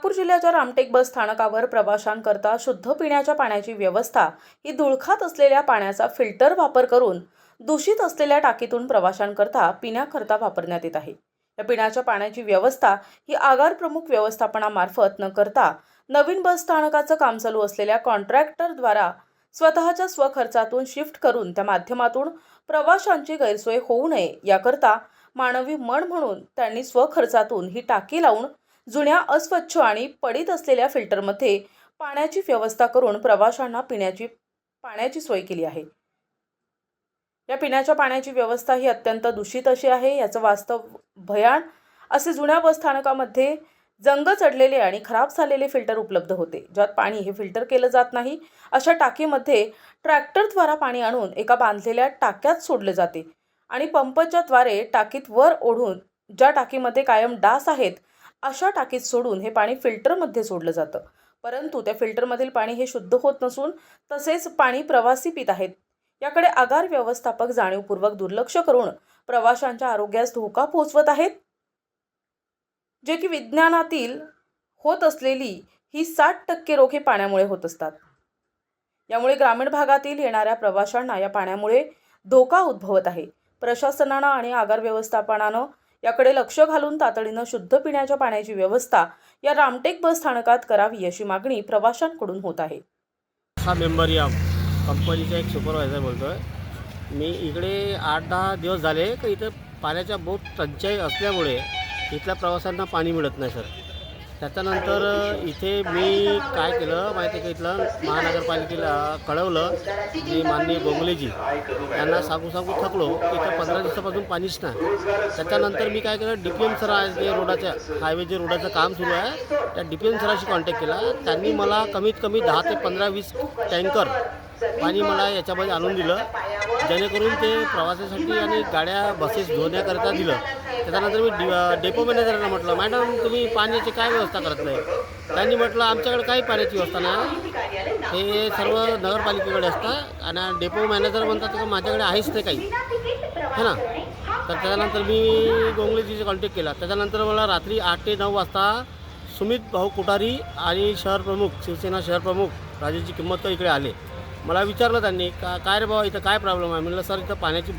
नागपूर जिल्ह्याच्या रामटेक बस स्थानकावर प्रवाशांकरता शुद्ध पिण्याच्या पाण्याची व्यवस्था ही धुळखात असलेल्या पाण्याचा फिल्टर वापर करून दूषित असलेल्या टाकीतून प्रवाशांकरता पिण्याकरता वापरण्यात येत आहे। या पिण्याच्या पाण्याची व्यवस्था ही आगार प्रमुख व्यवस्थापनामार्फत न करता नवीन बस स्थानकाचं काम चालू असलेल्या कॉन्ट्रॅक्टरद्वारा स्वतःच्या स्वखर्चातून शिफ्ट करून त्या माध्यमातून प्रवाशांची गैरसोय होऊ नये याकरता मानवी मन म्हणून त्यांनी स्वखर्चातून ही टाकी लावून जुन्या अस्वच्छ आणि पडीत असलेल्या फिल्टरमध्ये पाण्याची व्यवस्था करून प्रवाशांना पाण्याची सोय केली आहे। या पिण्याच्या पाण्याची व्यवस्था ही अत्यंत दूषित अशी आहे। याचं वास्तव भयान असे जुन्या बस स्थानकामध्ये जंग चढलेले आणि खराब झालेले फिल्टर उपलब्ध होते, ज्यात पाणी हे फिल्टर केलं जात नाही। अशा टाकीमध्ये ट्रॅक्टरद्वारा पाणी आणून एका बांधलेल्या टाक्यात सोडले जाते आणि पंपच्या द्वारे टाकीत वर ओढून ज्या टाकीमध्ये कायम डास आहेत अशा टाकीत सोडून हे पाणी फिल्टरमध्ये सोडलं जातं। परंतु त्या फिल्टरमधील पाणी हे शुद्ध होत नसून तसेच पाणी प्रवासी पित आहेत। याकडे आगार व्यवस्थापक जाणीवपूर्वक दुर्लक्ष करून प्रवाशांच्या आरोग्यास धोका पोहोचवत आहेत, जे की विज्ञानातील होत असलेली ही 60% रोग हे पाण्यामुळे होत असतात। यामुळे ग्रामीण भागातील येणाऱ्या प्रवाशांना या पाण्यामुळे धोका उद्भवत आहे। प्रशासनानं आणि आगार व्यवस्थापनानं याकडे लक्ष घालून तातडीनं शुद्ध पिण्याच्या पाण्याची व्यवस्था या रामटेक बस स्थानकात करावी अशी मागणी प्रवाशांकडून होत आहे। मेंबर या कंपनीचा एक सुपरवायझर बोलतोय मी। इकडे 8-10 दिवस झाले की इथं पाण्याच्या बहुत टंचाई असल्यामुळे इथल्या प्रवाशांना पाणी मिळत नाही सर। त्याच्यानंतर इथे मी काय केलं माहिती आहे का, इथलं महानगरपालिकेला कळवलं, जे माननीय गोंगलेजी यांना सांगू थकलो की इथं 15 दिवसापासून पाणीच नाही। त्याच्यानंतर मी काय केलं, DPM सर आहे जे रोडाच्या हायवे जे रोडाचं काम सुरू आहे त्या DPM सराशी कॉन्टॅक्ट केला। त्यांनी मला कमीत कमी 10 ते 15-20 टँकर पाणी मला याच्यामध्ये आणून दिलं, जेणेकरून ते प्रवासासाठी आणि गाड्या बसेस धुण्याकरता दिलं। त्याच्यानंतर मी डेपो मॅनेजरला म्हटलं, मॅडम तुम्ही पाण्याची काय व्यवस्था करत नाही? त्यांनी म्हटलं आमच्याकडे काही पाण्याची व्यवस्था नाही, हे सर्व नगरपालिकेकडे असतं आणि डेपो मॅनेजर म्हणतात की माझ्याकडे आहेच नाही काही, है ना। तर त्याच्यानंतर मी गोंगलेजीचा कॉन्टॅक्ट केला। त्याच्यानंतर मला रात्री 8 ते 9 वाजता सुमित भाऊ कोठारी आणि शहर प्रमुख शिवसेना शहर प्रमुख राजेशजी किंमतकर इकडे आले। मला विचारलं त्यांनी काय रे बाबा इथं काय प्रॉब्लेम आहे? म्हणलं सर इथं पाण्याची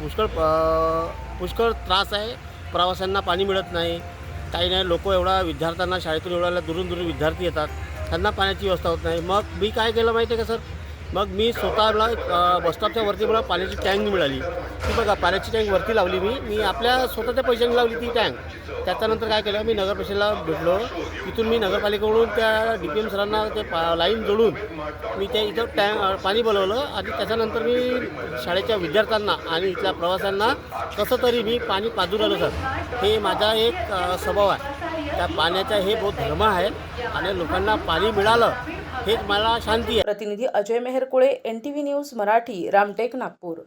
पुष्कळ त्रास आहे, प्रवाशांना पाणी मिळत नाही, काही नाही, लोक एवढा विद्यार्थ्यांना शाळेतून एवढ्या दुरून विद्यार्थी येतात, त्यांना पाण्याची व्यवस्था होत नाही। मग मी काय केलं माहिती आहे का सर, मग मी स्वतःला बसस्टॉपच्या वरती मला पाण्याची टँक मिळाली, ती बघा पाण्याची टँक वरती लावली मी आपल्या स्वतःच्या पैशाने लावली ती टँक। त्याच्यानंतर काय केलं, मी नगर परिषदेला भेटलो, तिथून मी नगरपालिकेकडून त्या DPM सरांना ते लाईन जोडून मी ते इथं पाणी बोलवलं आणि त्याच्यानंतर मी शाळेच्या विद्यार्थ्यांना आणि इथल्या प्रवाशांना कसं तरी मी पाणी पाजून आलो सर। हे माझा एक स्वभाव आहे, त्या पाण्याचा हे बहुत धर्म आहे आणि लोकांना पाणी मिळालं हेच मला शांती आहे। प्रतिनिधी अजय मेहरकुळे, NTV न्यूज मराठी, रामटेक, नागपूर।